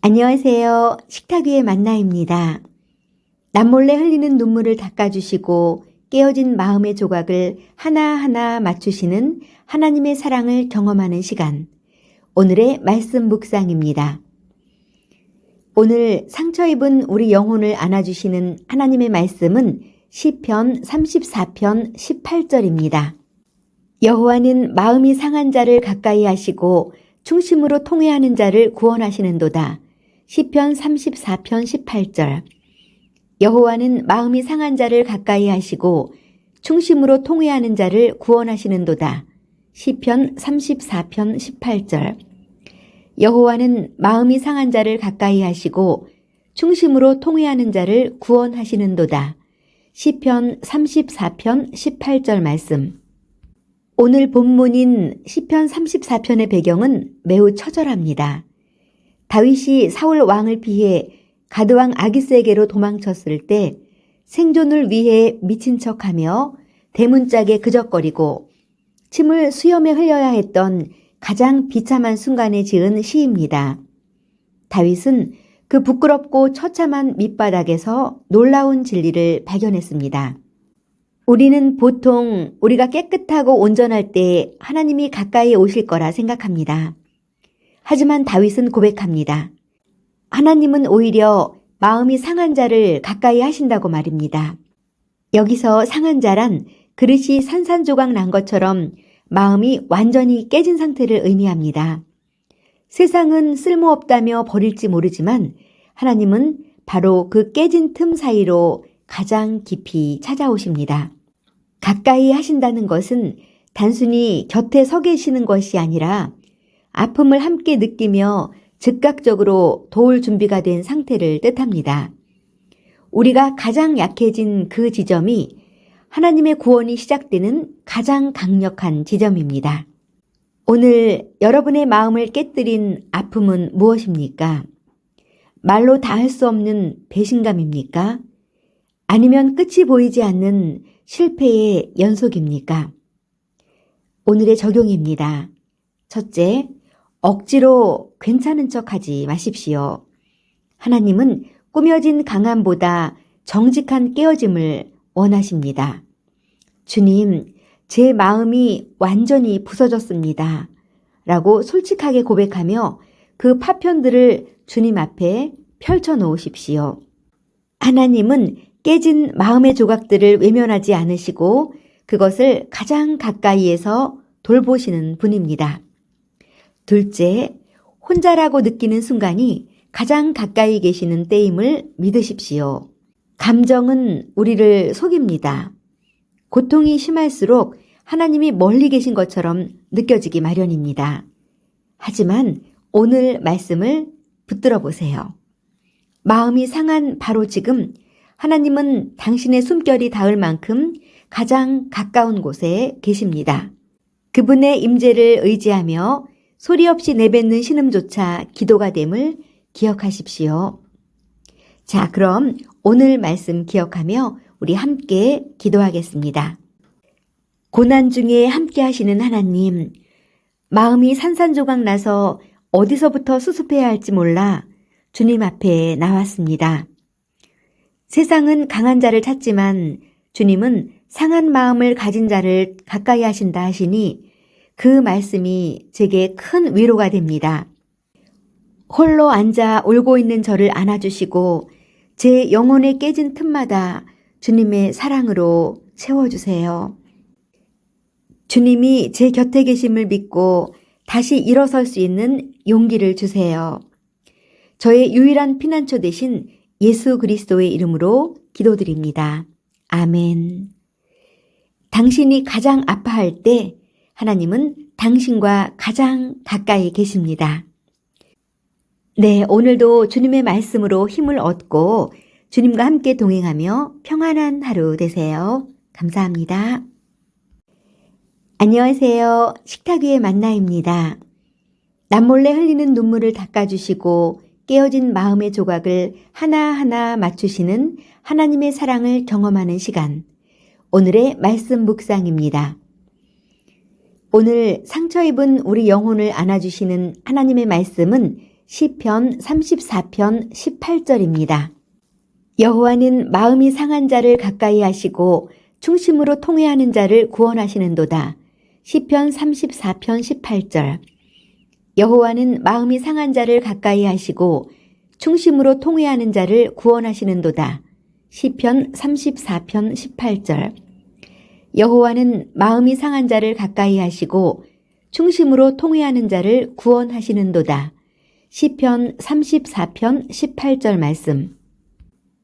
안녕하세요. 식탁 위의 만나입니다. 남몰래 흘리는 눈물을 닦아주시고 깨어진 마음의 조각을 하나하나 맞추시는 하나님의 사랑을 경험하는 시간. 오늘의 말씀 묵상입니다. 오늘 상처 입은 우리 영혼을 안아주시는 하나님의 말씀은 시편 34편 18절입니다. 여호와는 마음이 상한 자를 가까이 하시고 충심으로 통회하는 자를 구원하시는도다. 시편 34편 18절. 여호와는 마음이 상한 자를 가까이 하시고 충심으로 통회하는 자를 구원하시는도다. 시편 34편 18절. 여호와는 마음이 상한 자를 가까이 하시고 충심으로 통회하는 자를 구원하시는도다. 시편 34편 18절 말씀. 오늘 본문인 시편 34편의 배경은 매우 처절합니다. 다윗이 사울 왕을 피해 가드왕 아기스에게로 도망쳤을 때 생존을 위해 미친 척하며 대문짝에 그적거리고 침을 수염에 흘려야 했던 가장 비참한 순간에 지은 시입니다. 다윗은 그 부끄럽고 처참한 밑바닥에서 놀라운 진리를 발견했습니다. 우리는 보통 우리가 깨끗하고 온전할 때 하나님이 가까이 오실 거라 생각합니다. 하지만 다윗은 고백합니다. 하나님은 오히려 마음이 상한 자를 가까이 하신다고 말입니다. 여기서 상한 자란 그릇이 산산조각 난 것처럼 마음이 완전히 깨진 상태를 의미합니다. 세상은 쓸모없다며 버릴지 모르지만 하나님은 바로 그 깨진 틈 사이로 가장 깊이 찾아오십니다. 가까이 하신다는 것은 단순히 곁에 서 계시는 것이 아니라 아픔을 함께 느끼며 즉각적으로 도울 준비가 된 상태를 뜻합니다. 우리가 가장 약해진 그 지점이 하나님의 구원이 시작되는 가장 강력한 지점입니다. 오늘 여러분의 마음을 깨뜨린 아픔은 무엇입니까? 말로 다 할 수 없는 배신감입니까? 아니면 끝이 보이지 않는 실패의 연속입니까? 오늘의 적용입니다. 첫째, 억지로 괜찮은 척하지 마십시오. 하나님은 꾸며진 강함보다 정직한 깨어짐을 원하십니다. 주님, 제 마음이 완전히 부서졌습니다. 라고 솔직하게 고백하며 그 파편들을 주님 앞에 펼쳐 놓으십시오. 하나님은 깨진 마음의 조각들을 외면하지 않으시고 그것을 가장 가까이에서 돌보시는 분입니다. 둘째, 혼자라고 느끼는 순간이 가장 가까이 계시는 때임을 믿으십시오. 감정은 우리를 속입니다. 고통이 심할수록 하나님이 멀리 계신 것처럼 느껴지기 마련입니다. 하지만 오늘 말씀을 붙들어 보세요. 마음이 상한 바로 지금 하나님은 당신의 숨결이 닿을 만큼 가장 가까운 곳에 계십니다. 그분의 임재를 의지하며 소리 없이 내뱉는 신음조차 기도가 됨을 기억하십시오. 자, 그럼 오늘 말씀 기억하며 우리 함께 기도하겠습니다. 고난 중에 함께 하시는 하나님, 마음이 산산조각 나서 어디서부터 수습해야 할지 몰라 주님 앞에 나왔습니다. 세상은 강한 자를 찾지만 주님은 상한 마음을 가진 자를 가까이 하신다 하시니 그 말씀이 제게 큰 위로가 됩니다. 홀로 앉아 울고 있는 저를 안아주시고 제 영혼의 깨진 틈마다 주님의 사랑으로 채워주세요. 주님이 제 곁에 계심을 믿고 다시 일어설 수 있는 용기를 주세요. 저의 유일한 피난처 되신 예수 그리스도의 이름으로 기도드립니다. 아멘. 당신이 가장 아파할 때 하나님은 당신과 가장 가까이 계십니다. 네, 오늘도 주님의 말씀으로 힘을 얻고 주님과 함께 동행하며 평안한 하루 되세요. 감사합니다. 안녕하세요. 식탁 위의 만나입니다. 남몰래 흘리는 눈물을 닦아주시고 깨어진 마음의 조각을 하나하나 맞추시는 하나님의 사랑을 경험하는 시간. 오늘의 말씀 묵상입니다. 오늘 상처 입은 우리 영혼을 안아주시는 하나님의 말씀은 시편 34편 18절입니다. 여호와는 마음이 상한 자를 가까이 하시고 충심으로 통회하는 자를 구원하시는도다. 시편 34편 18절. 여호와는 마음이 상한 자를 가까이 하시고 충심으로 통회하는 자를 구원하시는도다. 시편 34편 18절. 여호와는 마음이 상한 자를 가까이 하시고 충심으로 통회하는 자를 구원하시는도다. 시편 34편 18절 말씀.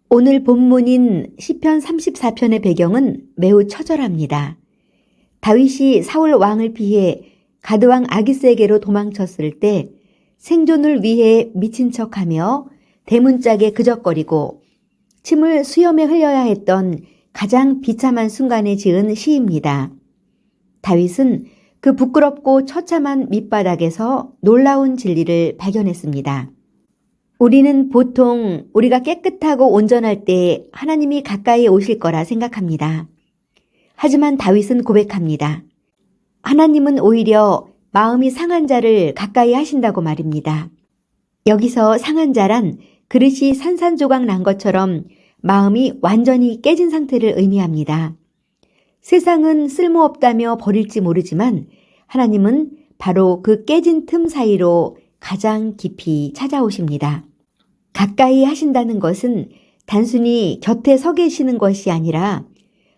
오늘 본문인 시편 34편의 배경은 매우 처절합니다. 다윗이 사울 왕을 피해 가드왕 아기스에게로 도망쳤을 때 생존을 위해 미친 척하며 대문짝에 그적거리고 침을 수염에 흘려야 했던 가장 비참한 순간에 지은 시입니다. 다윗은 그 부끄럽고 처참한 밑바닥에서 놀라운 진리를 발견했습니다. 우리는 보통 우리가 깨끗하고 온전할 때 하나님이 가까이 오실 거라 생각합니다. 하지만 다윗은 고백합니다. 하나님은 오히려 마음이 상한 자를 가까이 하신다고 말입니다. 여기서 상한 자란 그릇이 산산조각 난 것처럼 마음이 완전히 깨진 상태를 의미합니다. 세상은 쓸모없다며 버릴지 모르지만 하나님은 바로 그 깨진 틈 사이로 가장 깊이 찾아오십니다. 가까이 하신다는 것은 단순히 곁에 서 계시는 것이 아니라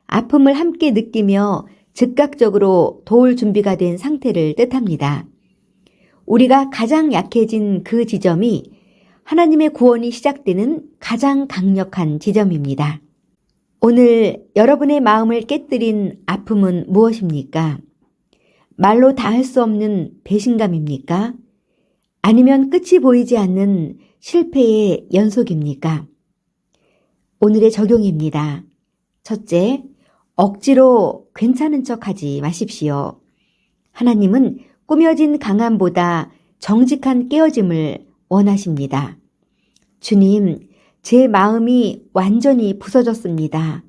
아픔을 함께 느끼며 즉각적으로 도울 준비가 된 상태를 뜻합니다. 우리가 가장 약해진 그 지점이 하나님의 구원이 시작되는 가장 강력한 지점입니다. 오늘 여러분의 마음을 깨뜨린 아픔은 무엇입니까? 말로 다 할 수 없는 배신감입니까? 아니면 끝이 보이지 않는 실패의 연속입니까? 오늘의 적용입니다. 첫째, 억지로 괜찮은 척하지 마십시오. 하나님은 꾸며진 강함보다 정직한 깨어짐을 원하십니다. 주님, 제 마음이 완전히 부서졌습니다.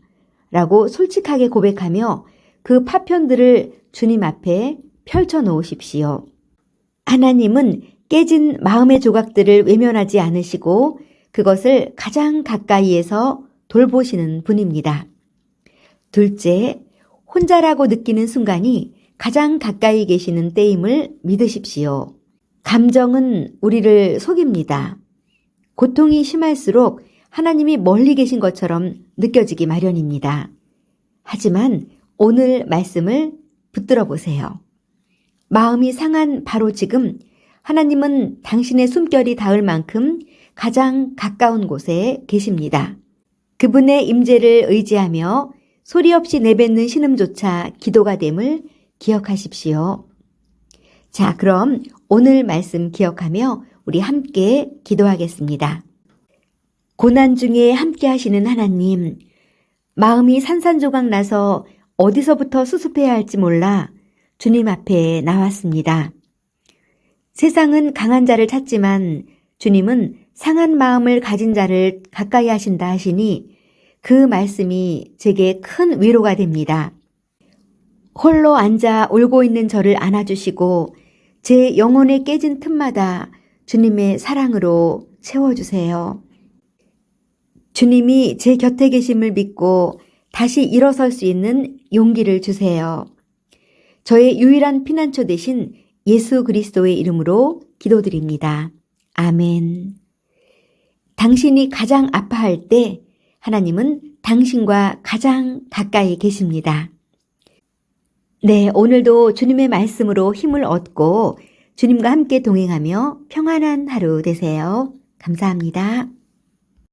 라고 솔직하게 고백하며 그 파편들을 주님 앞에 펼쳐 놓으십시오. 하나님은 깨진 마음의 조각들을 외면하지 않으시고 그것을 가장 가까이에서 돌보시는 분입니다. 둘째, 혼자라고 느끼는 순간이 가장 가까이 계시는 때임을 믿으십시오. 감정은 우리를 속입니다. 고통이 심할수록 하나님이 멀리 계신 것처럼 느껴지기 마련입니다. 하지만 오늘 말씀을 붙들어 보세요. 마음이 상한 바로 지금 하나님은 당신의 숨결이 닿을 만큼 가장 가까운 곳에 계십니다. 그분의 임재를 의지하며 소리 없이 내뱉는 신음조차 기도가 됨을 기억하십시오. 자, 그럼 오늘 말씀 기억하며 우리 함께 기도하겠습니다. 고난 중에 함께 하시는 하나님, 마음이 산산조각 나서 어디서부터 수습해야 할지 몰라 주님 앞에 나왔습니다. 세상은 강한 자를 찾지만 주님은 상한 마음을 가진 자를 가까이 하신다 하시니 그 말씀이 제게 큰 위로가 됩니다. 홀로 앉아 울고 있는 저를 안아주시고 제 영혼의 깨진 틈마다 주님의 사랑으로 채워주세요. 주님이 제 곁에 계심을 믿고 다시 일어설 수 있는 용기를 주세요. 저의 유일한 피난처 되신 예수 그리스도의 이름으로 기도드립니다. 아멘. 당신이 가장 아파할 때 하나님은 당신과 가장 가까이 계십니다. 네, 오늘도 주님의 말씀으로 힘을 얻고 주님과 함께 동행하며 평안한 하루 되세요. 감사합니다.